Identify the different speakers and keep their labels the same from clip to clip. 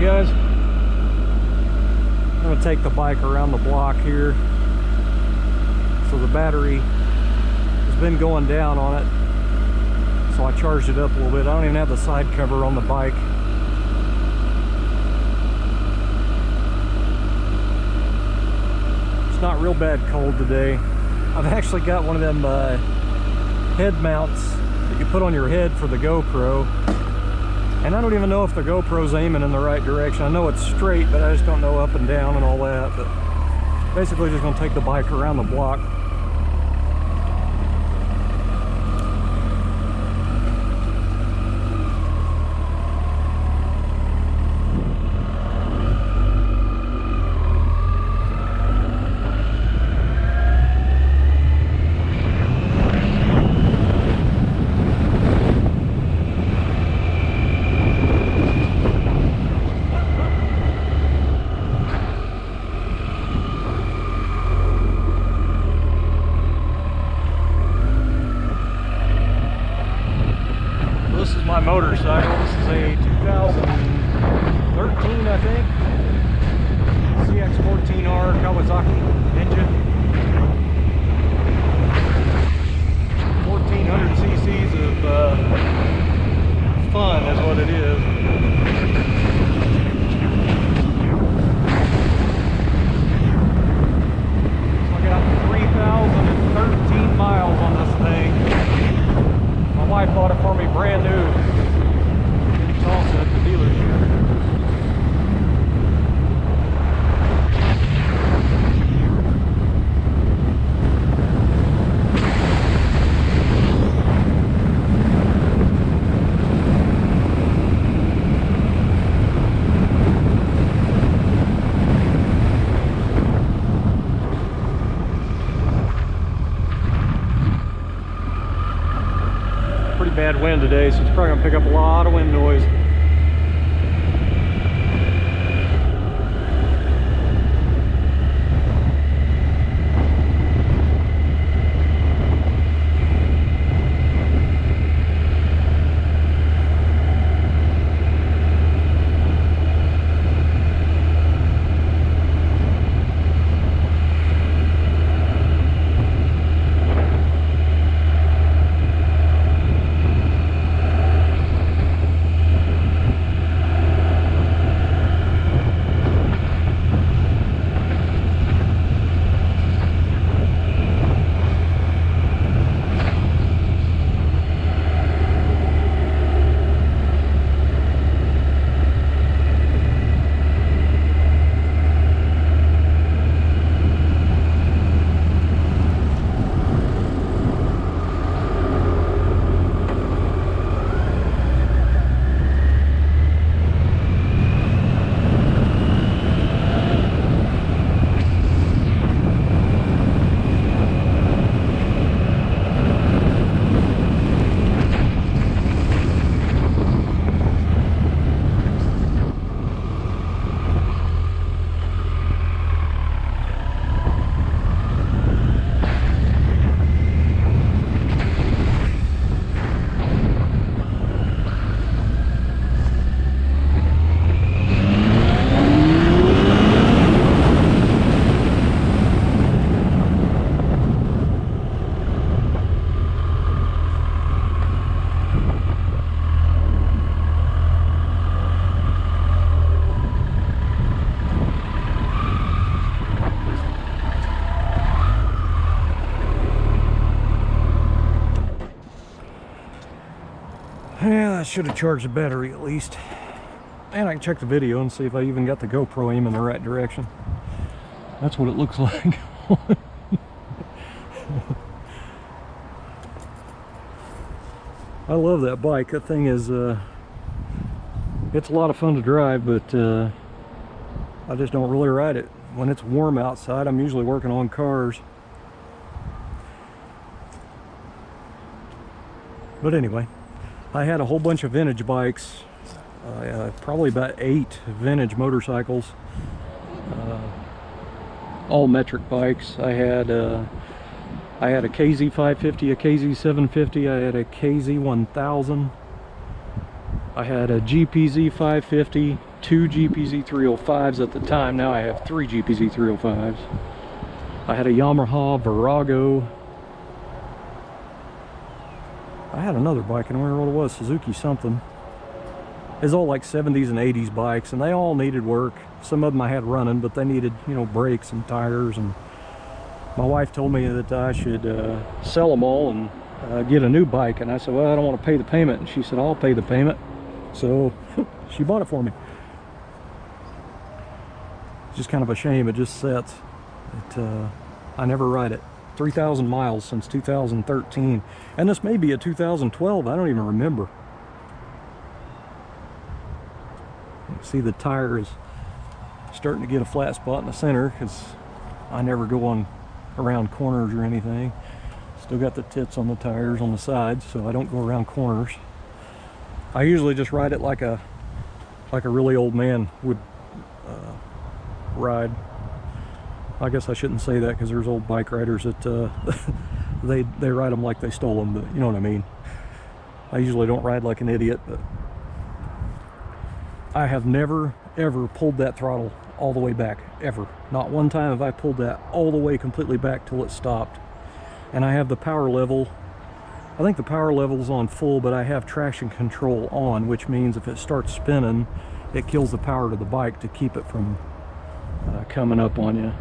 Speaker 1: Alright guys, I'm going to take the bike around the block here. So the battery has been going down on it, so I charged it up a little bit. I don't even have the side cover on the bike. It's not real bad cold today. I've actually got one of them head mounts that you put on your head for the GoPro, and I don't even know if the GoPro's aiming in the right direction. I know it's straight, but I just don't know up and down and all that. But basically just going to take the bike around the block. This is my motorcycle. This is a 2013, I think, CX-14R Kawasaki engine. 1400 cc's of fun is what it is. So I got 3,013 miles on this thing. My wife bought it for me brand new in Tulsa at the dealership. Bad wind today, so it's probably gonna pick up a lot of wind noise. Yeah, I should have charged the battery at least. And I can check the video and see if I even got the GoPro aim in the right direction. That's what it looks like. I love that bike. That thing is, it's a lot of fun to drive, but I just don't really ride it. When it's warm outside, I'm usually working on cars. But anyway, I had a whole bunch of vintage bikes, probably about 8 vintage motorcycles, all metric bikes. I had a KZ 550, a KZ 750, I had a KZ 1000, I had a GPZ 550, 2 GPZ 305s at the time. Now I have 3 GPZ 305s. I had a Yamaha Virago. I had another bike, I don't remember what it was, Suzuki something. It's all like 70s and 80s bikes, and they all needed work. Some of them I had running, but they needed, you know, brakes and tires. And my wife told me that I should sell them all and get a new bike. And I said, well, I don't want to pay the payment. And she said, I'll pay the payment. So she bought it for me. It's just kind of a shame it just sits. I never ride it. 3,000 miles since 2013. And this may be a 2012, I don't even remember. See, the tire is starting to get a flat spot in the center because I never go on around corners or anything. Still got the tits on the tires on the sides, so I don't go around corners. I usually just ride it like a really old man would ride. I guess I shouldn't say that because there's old bike riders that they ride them like they stole them, but you know what I mean. I usually don't ride like an idiot, but I have never ever pulled that throttle all the way back, ever. Not one time have I pulled that all the way completely back till it stopped. And I have the power level, I think the power level's on full, but I have traction control on, which means if it starts spinning, it kills the power to the bike to keep it from coming up on you.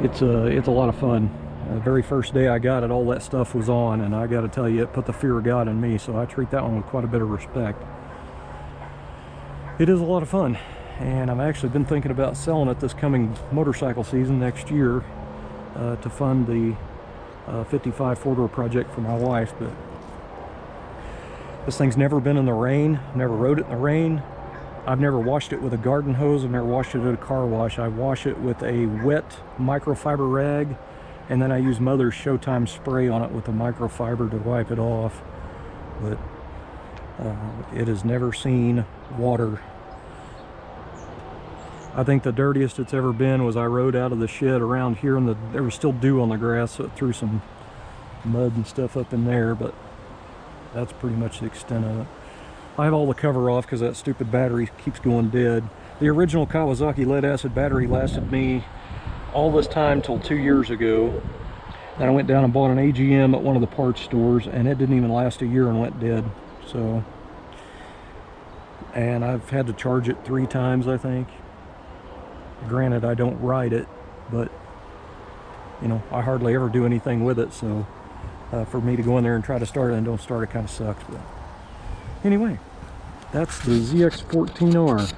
Speaker 1: It's a lot of fun. The very first day I got it, all that stuff was on, and I got to tell you, it put the fear of God in me, so I treat that one with quite a bit of respect. It is a lot of fun, and I've actually been thinking about selling it this coming motorcycle season next year to fund the 55 four-door project for my wife. But this thing's never been in the rain, never rode it in the rain. I've never washed it with a garden hose, I've never washed it at a car wash. I wash it with a wet microfiber rag, and then I use Mother's Showtime spray on it with a microfiber to wipe it off. But it has never seen water. I think the dirtiest it's ever been was I rode out of the shed around here, and there was still dew on the grass, so it threw some mud and stuff up in there, but that's pretty much the extent of it. I have all the cover off because that stupid battery keeps going dead. The original Kawasaki lead acid battery lasted me all this time till 2 years ago. Then I went down and bought an AGM at one of the parts stores, and it didn't even last a year and went dead. So, and I've had to charge it 3 times, I think. Granted, I don't ride it, but you know, I hardly ever do anything with it, so for me to go in there and try to start it and don't start it kind of sucks. But anyway, that's the ZX14R.